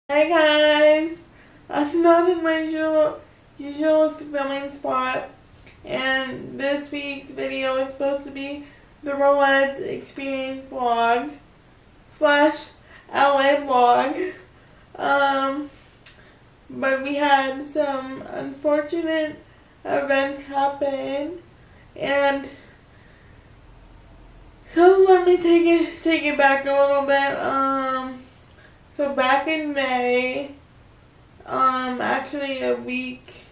Hey guys, I'm not in my usual filming spot, and this week's video is supposed to be the Rollettes Experience vlog / LA vlog. But we had some unfortunate events happen, and so let me take it back a little bit. So back in May, actually a week,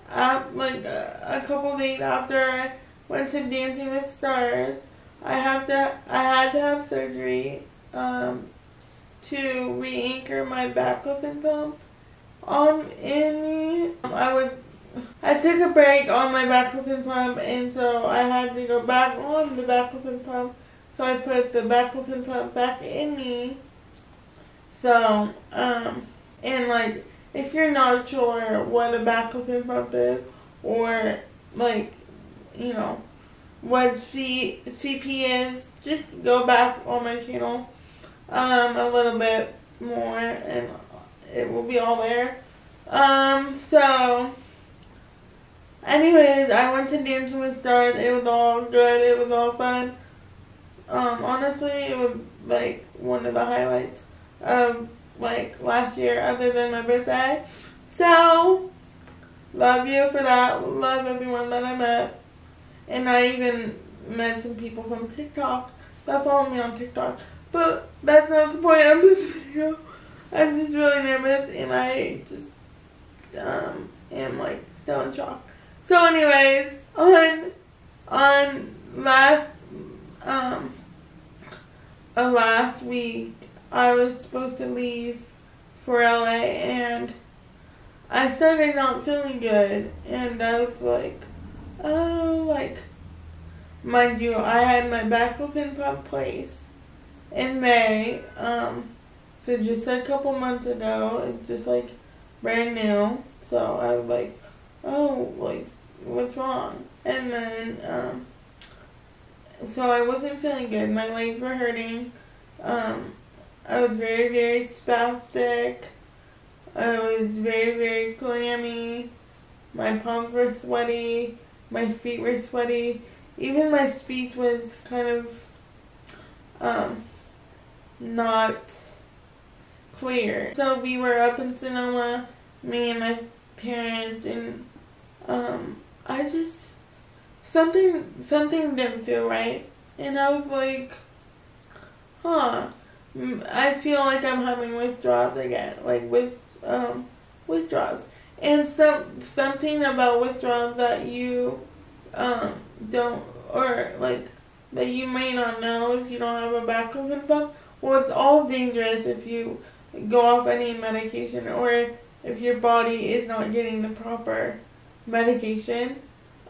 a couple days after I went to Dancing with Stars, I had to have surgery, to re-anchor my baclofen pump in me. I took a break on my baclofen pump, and so I had to go back on the baclofen pump, so I put the baclofen pump back in me. So, and like, if you're not sure what a baclofen pump is, or like, you know, what CP is, just go back on my channel, a little bit more, and it will be all there. So, anyways, I went to Dancing with Stars. It was all good. It was all fun. Honestly, it was like one of the highlights of like last year, other than my birthday. So love you for that. Love everyone that I met, and I even met some people from TikTok that follow me on TikTok. But that's not the point of this video. I'm just really nervous, and I just am like still in shock. So anyways, on last week, I was supposed to leave for LA, and I started not feeling good, and I was like, oh, like, mind you, I had my baclofen pump placed in May, so just a couple months ago. It's just like brand new, so I was like, oh, like, what's wrong? And then, so I wasn't feeling good. My legs were hurting. I was very, very spastic. I was very, very clammy. My palms were sweaty. My feet were sweaty. Even my speech was kind of not clear. So we were up in Sonoma, me and my parents, and I just something didn't feel right, and I was like, huh. I feel like I'm having withdrawals again, like withdrawals, and something about withdrawals that you don't, or like that you may not know if you don't have a baclofen pump. Well, it's all dangerous if you go off any medication, or if your body is not getting the proper medication.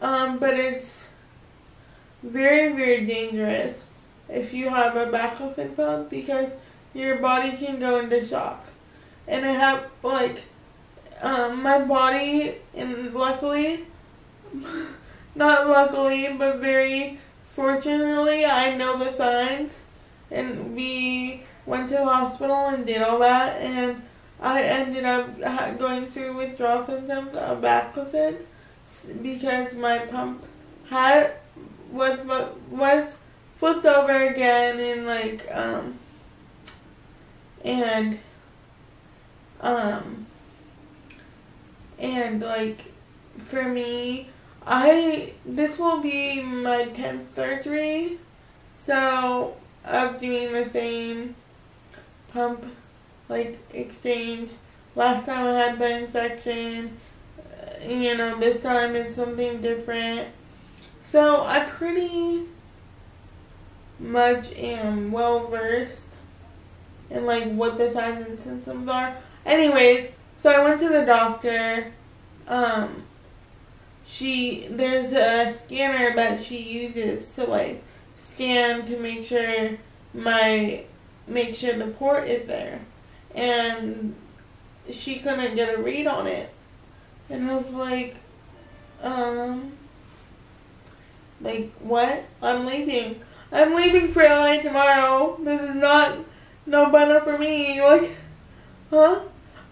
But it's very, very dangerous if you have a baclofen pump, because your body can go into shock. And I have, like, my body, and luckily, not luckily, but very fortunately, I know the signs, and we went to the hospital and did all that, and I ended up going through withdrawal symptoms of baclofen, because my pump was flipped over again, and like and like, for me, this will be my 10th surgery, so of doing the same pump, like, exchange. Last time I had the infection, you know, this time it's something different. So I pretty much am well versed in like what the signs and symptoms are. Anyways, so I went to the doctor. There's a scanner that she uses to like scan to make sure the port is there, and she couldn't get a read on it, and I was like, what? I'm leaving for LA tomorrow. This is not no bueno for me. Like, huh?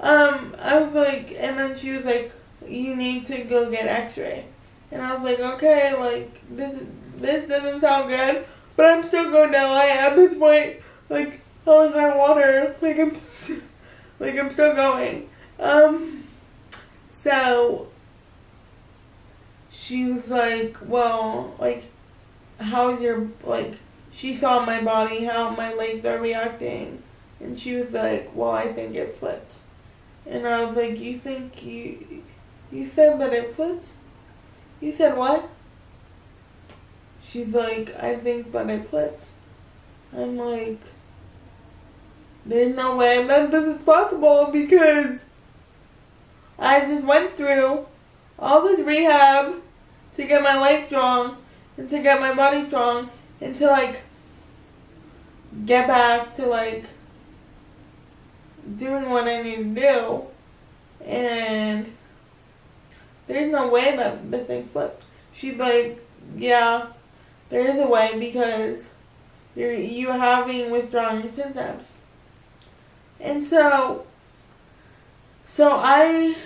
I was like, and then she was like, you need to go get x-ray. And I was like, okay, like, this doesn't sound good, but I'm still going to LA at this point, like, hell in high water, like, I'm still going. So, she was like, well, like, how's your, like, she saw my body, how my legs are reacting, and she was like, well, I think it flipped. And I was like, you think you said that it flipped? You said what? She's like, I think that it flipped. I'm like, there's no way that this is possible because I just went through all this rehab to get my legs strong and to get my body strong and to like get back to like doing what I need to do, and there's no way that the thing flipped. She's like, yeah, there is a way because you having withdrawing symptoms. And so I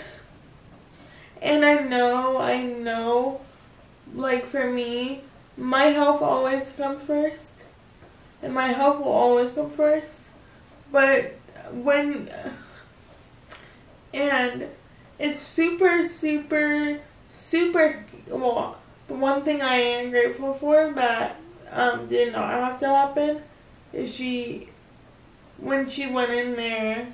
know, like for me, my health always comes first. And my health will always come first. But and it's super, well, the one thing I am grateful for that did not have to happen is when she went in there,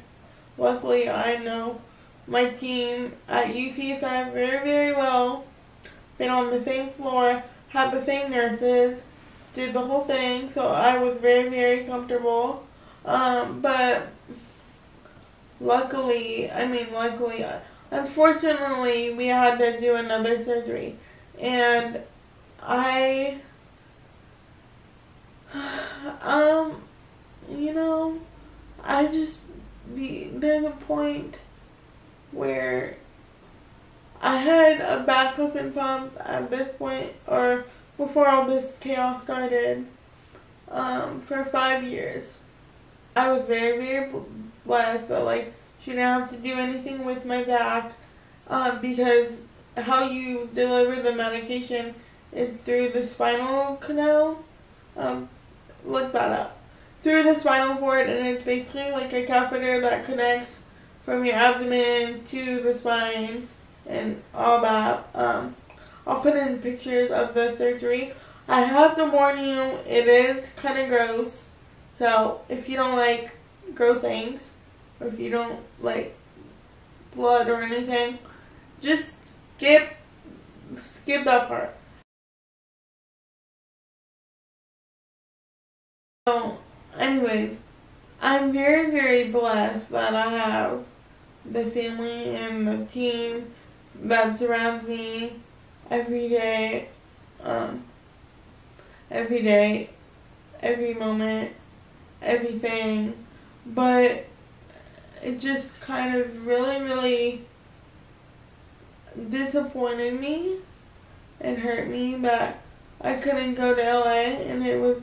luckily I know my team at UCSF very, very well, been on the same floor, had the same nurses, did the whole thing, so I was very, very comfortable. But luckily, unfortunately, we had to do another surgery. And there's a point where I had a Baclofen pump at this point, or before all this chaos started, for 5 years. I was very, very blessed that, like, she didn't have to do anything with my back, because how you deliver the medication is through the spinal canal. Look that up. Through the spinal cord, and it's basically like a catheter that connects from your abdomen to the spine and all that. I'll put in pictures of the surgery. I have to warn you, it is kind of gross. So if you don't like gross things, or if you don't like blood or anything, just skip that part. So anyways, I'm very, very blessed that I have the family and the team that surrounds me every day, every moment, everything. But it just kind of really, really disappointed me and hurt me that I couldn't go to LA, and it was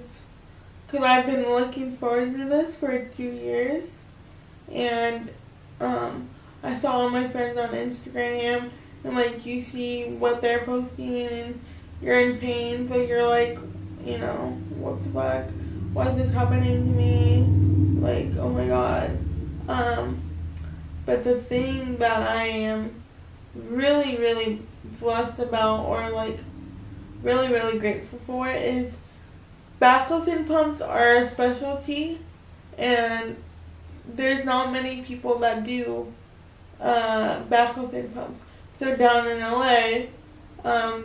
because I've been looking forward to this for 2 years, and I saw all my friends on Instagram, and like you see what they're posting, and you're in pain, so you're like, you know, what the fuck? Why is this happening to me? Like, oh my god. But the thing that I am really, really blessed about, or like really, really grateful for, is Baclofen pumps are a specialty, and there's not many people that do Baclofen pumps. So down in LA,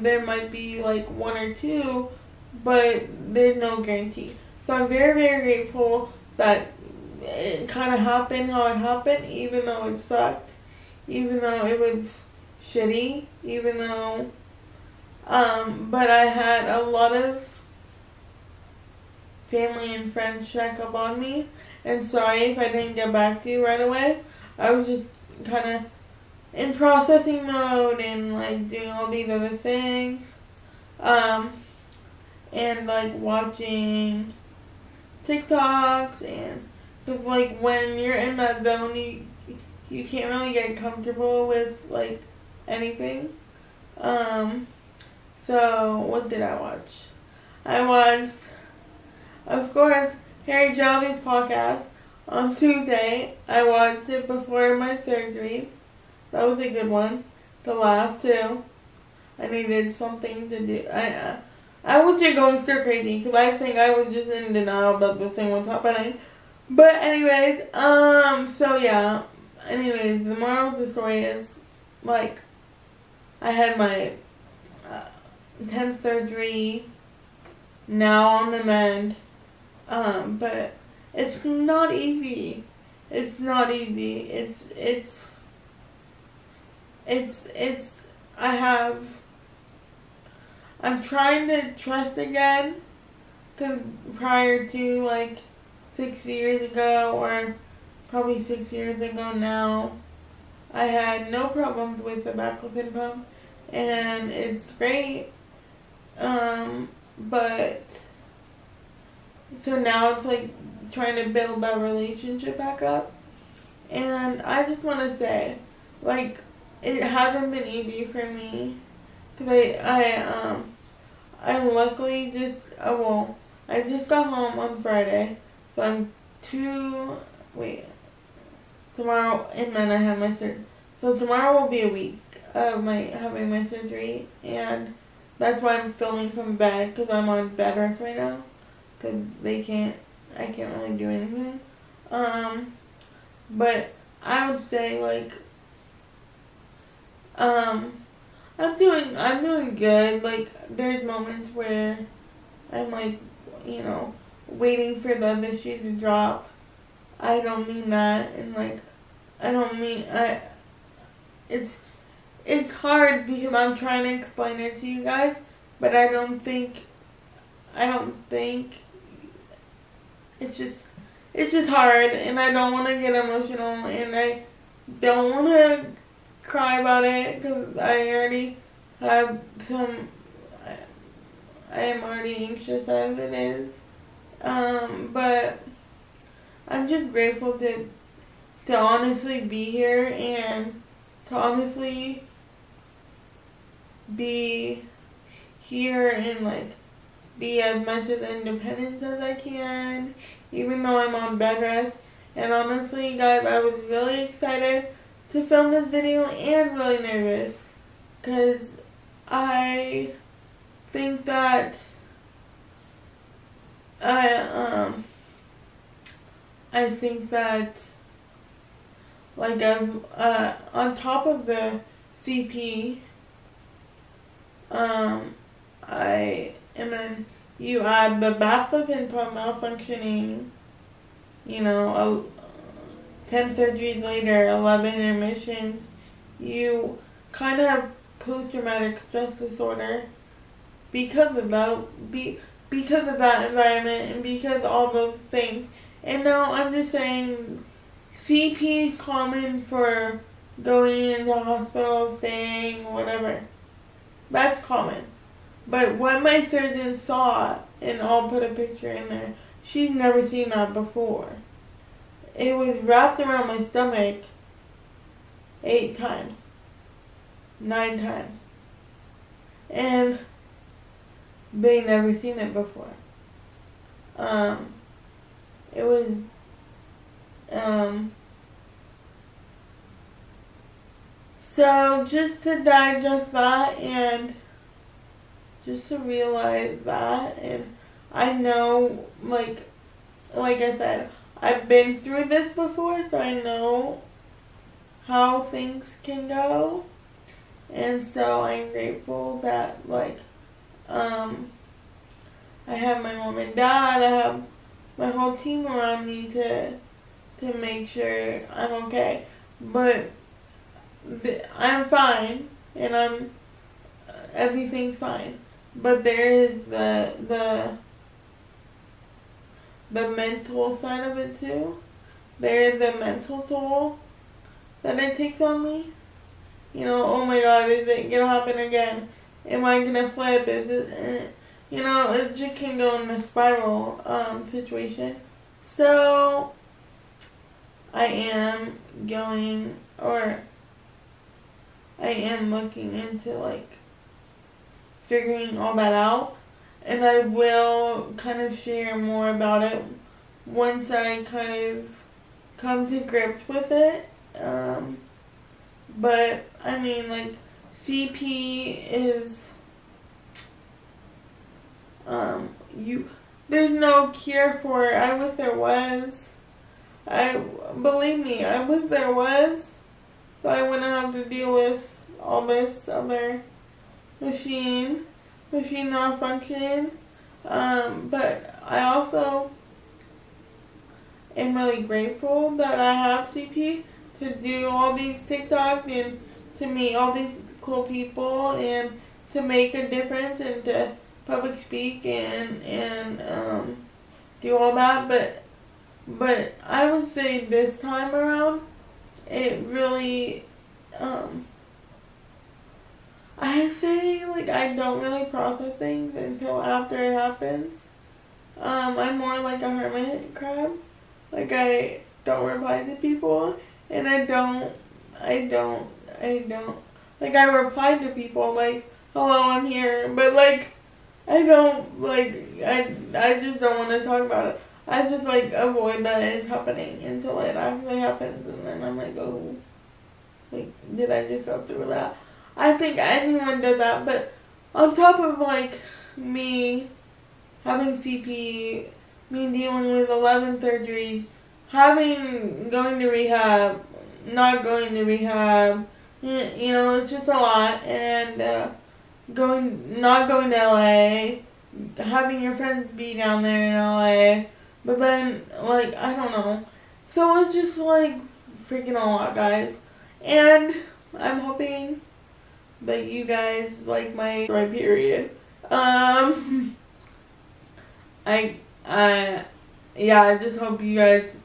there might be like 1 or 2, but there's no guarantee. So I'm very, very grateful that it kind of happened how it happened, even though it sucked, even though it was shitty, even though, but I had a lot of family and friends check up on me, and sorry if I didn't get back to you right away. I was just kind of in processing mode and like doing all these other things, and like watching TikToks and Cause like when you're in that zone, you can't really get comfortable with like anything. So what did I watch? I watched, of course, Harry Jolly's podcast on Tuesday. I watched it before my surgery. That was a good one to laugh too. I needed something to do. I was just going stir crazy because I think I was just in denial that the thing was happening. But anyways, so yeah. Anyways, the moral of the story is, like, I had my 10th surgery, now on the mend, but it's not easy. It's not easy. I'm trying to trust again, because prior to, like, 6 years ago, or probably 6 years ago now, I had no problems with the baclofen pump, and it's great, but, so now it's like trying to build that relationship back up, and I just want to say, like, it hasn't been easy for me, because I luckily just, I just got home on Friday, so tomorrow, and then I have my surgery. So tomorrow will be a week of having my surgery, and that's why I'm filming from bed, because I'm on bed rest right now, because I can't really do anything. But I would say, like, I'm doing good. Like, there's moments where I'm like, waiting for the other shoe to drop. I don't mean that, and like, it's hard because I'm trying to explain it to you guys, but I don't think, it's just hard, and I don't want to get emotional, and I don't want to cry about it, because I already have I am already anxious as it is, but I'm just grateful to honestly be here, and to honestly be here, and like be as much as independent as I can, even though I'm on bed rest. And honestly, guys, I was really excited to film this video, and really nervous, because I think that like, on top of the CP, you add the baclofen pump malfunctioning, 10 surgeries later, 11 admissions, you kind of have post-traumatic stress disorder because of that environment, and because of all those things. And now I'm just saying, CP is common for going into hospital, staying, whatever. That's common. But what my surgeon saw, and I'll put a picture in there, she's never seen that before. It was wrapped around my stomach 8 times. 9 times. And they never seen it before. It was, so just to digest that, and just to realize that, and I know, like I said, I've been through this before, so I know how things can go, and so I'm grateful that, like, I have my mom and dad, I have my whole team around me to make sure I'm okay, but I'm fine, and everything's fine, but there is the mental side of it too. There is the mental toll that it takes on me. Oh my God, is it gonna happen again? Am I gonna flip? Is it, it just can go in the spiral situation. So I am going, or I am looking into like figuring all that out, and I will kind of share more about it once I kind of come to grips with it. But I mean, like, CP is there's no cure for it. I wish there was. Believe me, I wish there was, so I wouldn't have to deal with all this other machine not functioning. But I also am really grateful that I have CP to do all these TikToks and to meet all these cool people and to make a difference and to public speak and do all that. But I would say this time around, it really, I say, like, I don't really process things until after it happens. I'm more like a hermit crab. Like, I don't reply to people, and I don't, like, I reply to people, like, hello, I'm here, but, like, I don't, like, I just don't want to talk about it. I just, like, avoid that it's happening until it actually happens, and then I'm like, oh, like, did I just go through that? I think anyone did that, but on top of, like, me having CP, me dealing with 11 surgeries, going to rehab, not going to rehab, you know, it's just a lot, and not going to LA, having your friends be down there in LA, but then, like, I don't know. So it's just, like, freaking a lot, guys. And I'm hoping that you guys like my story, period. I just hope you guys,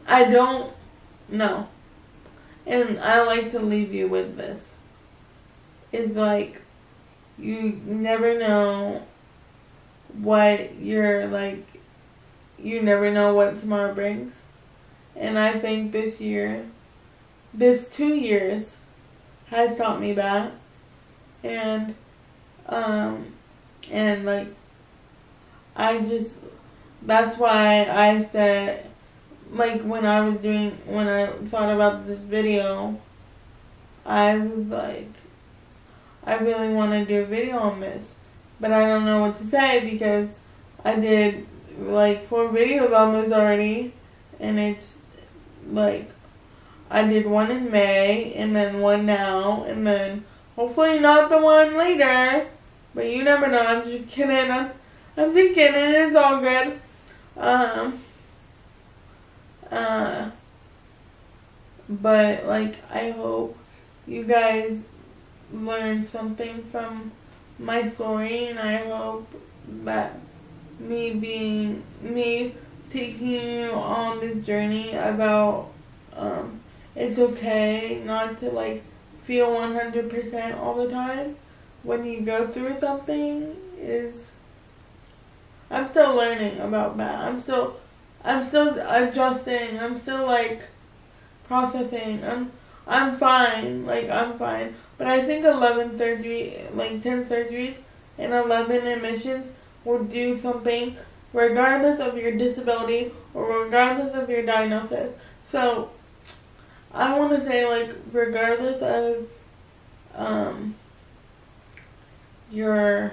I don't know. And I like to leave you with this. It's like, you never know what you never know what tomorrow brings. And I think this 2 years has taught me that. And like, that's why I said, like, when I thought about this video, I was like, I really want to do a video on this, but I don't know what to say because I did, like, 4 videos on this already, and it's, like, I did one in May, and then one now, and then hopefully not the one later, but you never know. I'm just kidding. I'm just kidding. It's all good. But, like, I hope you guys learned something from my story, and I hope that me taking you on this journey about, it's okay not to, like, feel 100% all the time when you go through something. I'm still learning about that. I'm still adjusting. I'm still, like, processing. I'm fine. Like, I'm fine. But I think 10 surgeries and 11 admissions will do something regardless of your disability or regardless of your diagnosis. So, I want to say, like, regardless of your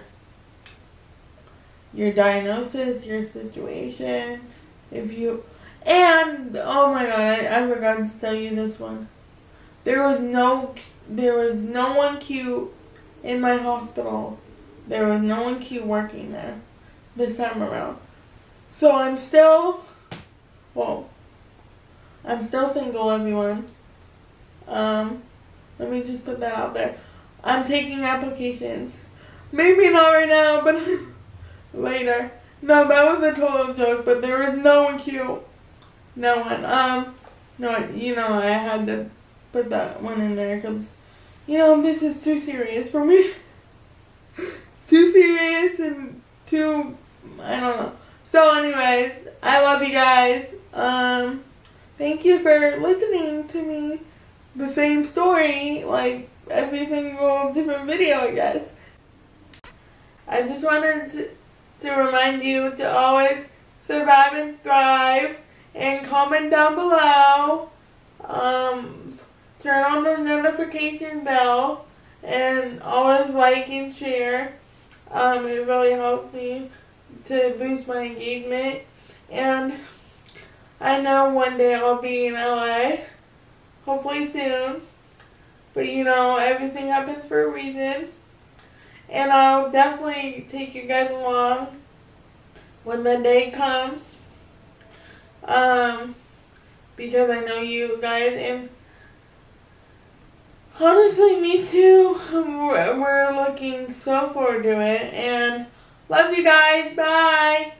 diagnosis, your situation, and oh my god, I forgot to tell you this one. There was no one cute in my hospital. There was no one cute working there this time around. So I'm still single, everyone. Let me just put that out there. I'm taking applications. Maybe not right now, but later. No, that was a total joke, but there was no one cute. No one. No, you know, I had to put that one in there because, you know, this is too serious for me. Too serious and too, I don't know. So anyways, I love you guys. thank you for listening to me. The same story, like every single different video, I guess. I just wanted to remind you to always survive and thrive, and comment down below. Turn on the notification bell, and always like and share. It really helps me to boost my engagement, and I know one day I'll be in LA, hopefully soon, but you know, everything happens for a reason, and I'll definitely take you guys along when the day comes, because I know you guys, and honestly, me too. We're looking so forward to it, and love you guys. Bye.